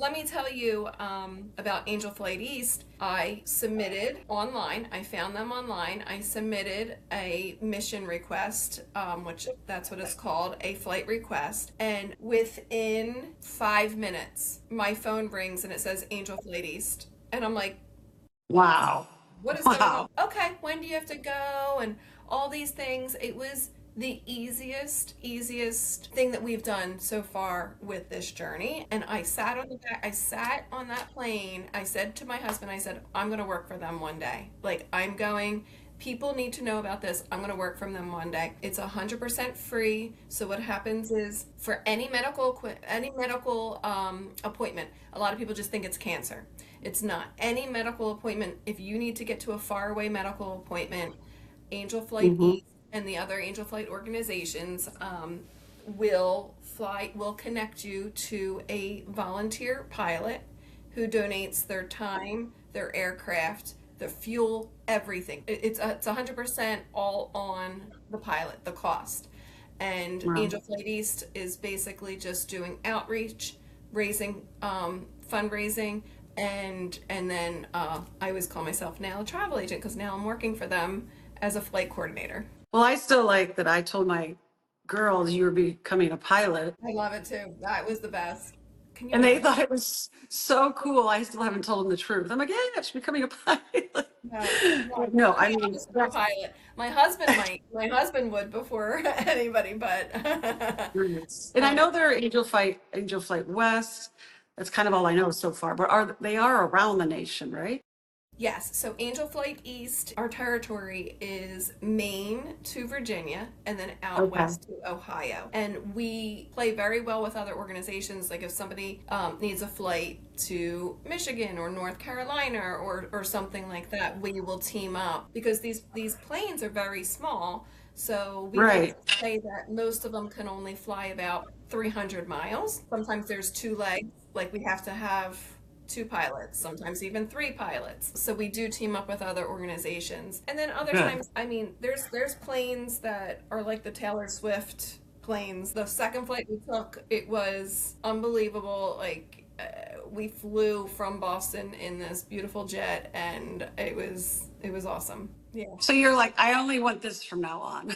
let me tell you about Angel Flight East. I submitted online. I found them online. I submitted a mission request, which that's what it's called, a flight request. And within 5 minutes, my phone rings and it says Angel Flight East. And I'm like, Wow. what is going on? Wow. Okay, when do you have to go? And all these things. It was the easiest thing that we've done so far with this journey. And I sat on the back, I sat on that plane. I said to my husband, I said, I'm going to work for them one day. Like, I'm going. People need to know about this. I'm going to work from them one day. It's 100% free. So what happens is for any medical appointment, a lot of people just think it's cancer. It's not. Any medical appointment, if you need to get to a faraway medical appointment, Angel Flight Hmm. East and the other Angel Flight organizations will connect you to a volunteer pilot who donates their time, their aircraft, the fuel, everything. It's 100% all on the pilot, the cost. And Wow. Angel Flight East is basically just doing outreach, raising fundraising, and then I always call myself now a travel agent because now I'm working for them as a flight coordinator. Well, I still like that I told my girls you were becoming a pilot, I love it too. That was the best. Can you and they imagine? thought it was so cool. I still haven't told them the truth. I'm like, yeah, she's becoming a pilot. No, no, No, I'm I the mean, opposite of a pilot. My husband might. My husband would before anybody, but yes. And I um, know they're Angel Flight West. That's kind of all I know so far. But they are around the nation, right? yes, so Angel Flight East, our territory is Maine to Virginia and then out Okay. west to Ohio. And we play very well with other organizations. Like if somebody needs a flight to Michigan or North Carolina or something like that, we will team up because these planes are very small. So we like Right. to say that most of them can only fly about 300 miles. Sometimes there's two legs, like we have to have two pilots, sometimes even three pilots. So we do team up with other organizations. And then other Good. times, I mean, there's planes that are like the Taylor Swift planes. The second flight we took, it was unbelievable. Like we flew from Boston in this beautiful jet, and it was awesome. Yeah. So you're like, I only want this from now on.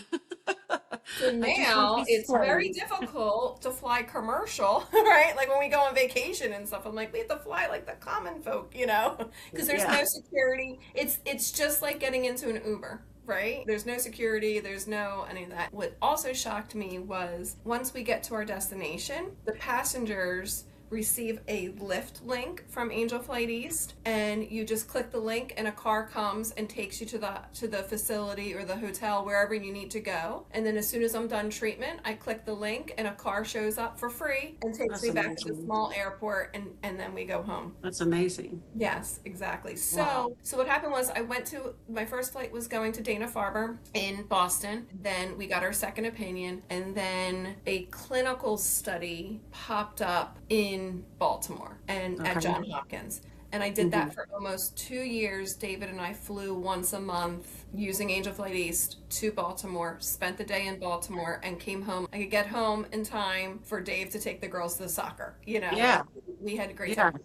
So I just want now these it's very planes. difficult to fly commercial, right? Like when we go on vacation and stuff, I'm like, we have to fly like the common folk, because there's Yeah. no security. It's just like getting into an Uber, right? There's no security, there's no any of that. What also shocked me was once we get to our destination, the passengers receive a lift link from Angel Flight East, and you just click the link and a car comes and takes you to the facility or the hotel wherever you need to go. And then as soon as I'm done treatment, I click the link and a car shows up for free and takes That's me back to the amazing. small airport, and then we go home. That's amazing. Yes, exactly. Wow. So what happened was I went to my first flight was going to Dana-Farber in Boston. Then we got our second opinion, and then a clinical study popped up in Baltimore and at Okay. Johns Hopkins. And I did Hmm. that for almost 2 years. David and I flew once a month using Angel Flight East to Baltimore, spent the day in Baltimore, and came home. I could get home in time for Dave to take the girls to the soccer. Like Yeah. we had a great Yeah. time.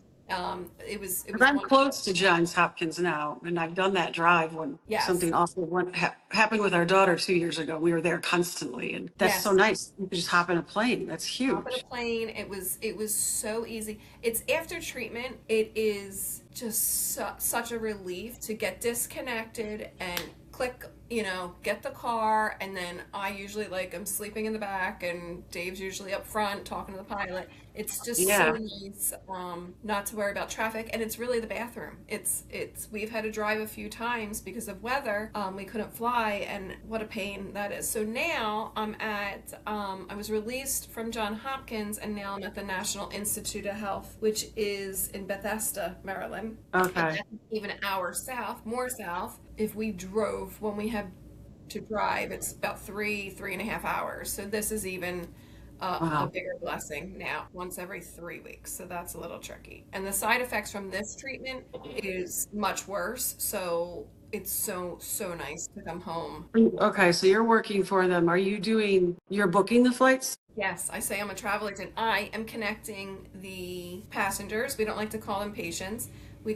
It was 'Cause I'm wonderful. close to Johns Hopkins now, and I've done that drive when Yes, something awful happened with our daughter 2 years ago. We were there constantly, and that's so yes. nice. You can just hop in a plane. That's Hop in a huge. plane. It was so easy. It's after treatment. It is just such a relief to get disconnected and click. Get the car, and then I usually like I'm sleeping in the back, and Dave's usually up front talking to the pilot. It's just so Yeah. nice, not to worry about traffic, and it's really the bathroom. It's we've had to drive a few times because of weather. We couldn't fly, and what a pain that is. So now I was released from John Hopkins, and now I'm at the National Institute of Health, which is in Bethesda, Maryland, and Okay. that's even an hour south, more south. If we drove, when we had to drive, it's about 3.5 hours. So this is even a Wow. bigger blessing now, once every 3 weeks. So that's a little tricky. And the side effects from this treatment is much worse. So it's so nice to come home. Okay, so you're working for them. You're booking the flights? Yes, I say I'm a travel agent. I am connecting the passengers. We don't like to call them patients. We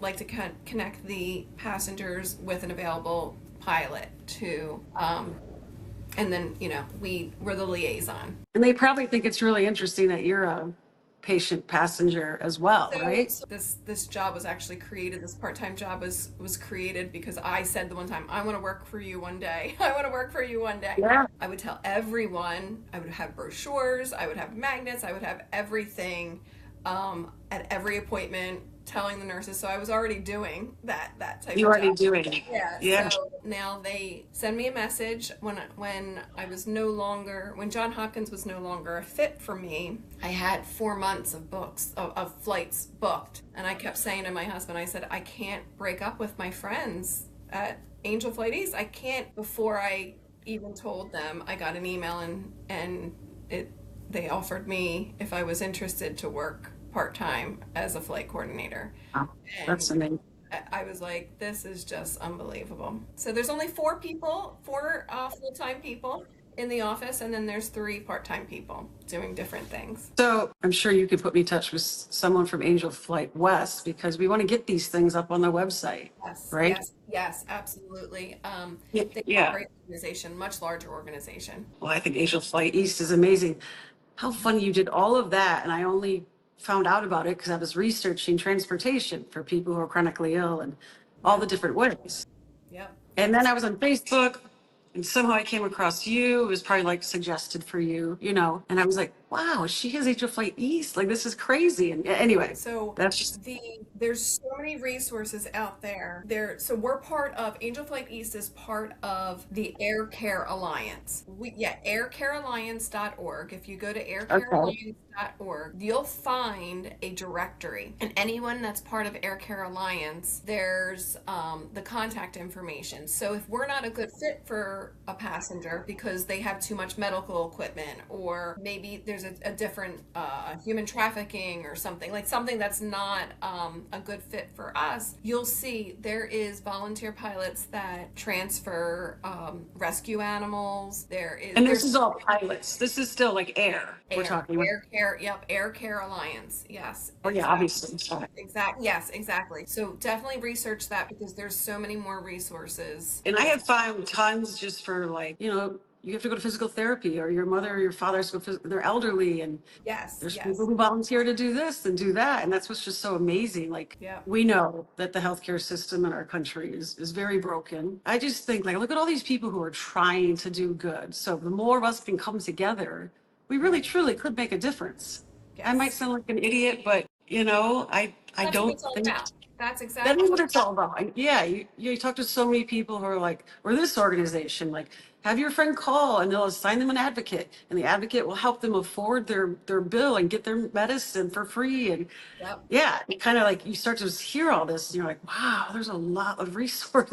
like to connect the passengers with an available pilot to, and then we're the liaison. And they probably think it's really interesting that you're a patient passenger as well, So, right? so this job was actually created. This part-time job was created because I said the one time, I want to work for you one day. I want to work for you one day. Yeah. I would tell everyone. I would have brochures. I would have magnets. I would have everything at every appointment, telling the nurses. So I was already doing that type You of already job. doing it. Yeah, Yeah. so now they send me a message when I was no longer when John Hopkins was no longer a fit for me. I had 4 months of of flights booked, and I kept saying to my husband, I said, I can't break up with my friends at Angel Flight East. I can't. Before I even told them, I got an email and it they offered me if I was interested to work part-time as a flight coordinator. Wow. And That's amazing. I was like, this is just unbelievable. So there's only four people, four full-time people in the office, and then there's three part-time people doing different things. So I'm sure you could put me in touch with someone from Angel Flight West because we want to get these things up on the website, Yes, right? yes, yes, absolutely. Yeah. They are a Yeah. great organization, much larger organization. Well, I think Angel Flight East is amazing. How funny you did all of that, and I only found out about it because I was researching transportation for people who are chronically ill and all Yeah, the different ways. yep, And yep. then I was on Facebook and somehow I came across you. It was probably like suggested for you, and I was like, wow, she has Angel Flight East. Like, this is crazy. And anyway, So that's just there's so many resources out there. So we're part of Angel Flight East is part of the Air Care Alliance. Aircarealliance.org. If you go to okay. aircarealliance.org, you'll find a directory. And anyone that's part of Air Care Alliance, there's the contact information. So if we're not a good fit for a passenger because they have too much medical equipment, or maybe there's a different human trafficking or something, like something that's not a good fit for us, you'll see there is volunteer pilots that transfer rescue animals. And this There's is all pilots. This is still like air we're talking about. Air Care, yep, Air Care Alliance. Yes, Oh, yeah, obviously. yes, exactly. So definitely research that because there's so many more resources. And I have found tons just for like, you have to go to physical therapy or your mother or your father, they're elderly and Yes, there's people yes, who volunteer to do this and do that. And that's what's just so amazing. Like, yep, we know that the healthcare system in our country is very broken. I just think, like, look at all these people who are trying to do good. So the more of us can come together, we really yep, truly could make a difference. I might yes. sound like an idiot, but I That's what don't it's all think about. That's that exactly is what what it's it's all about. And yeah, you talk to so many people who are like, or this organization, like, have your friend call and they'll assign them an advocate, and the advocate will help them afford their bill and get their medicine for free. And Yep. yeah, it kind of like you start to hear all this, and you're like, wow, there's a lot of resources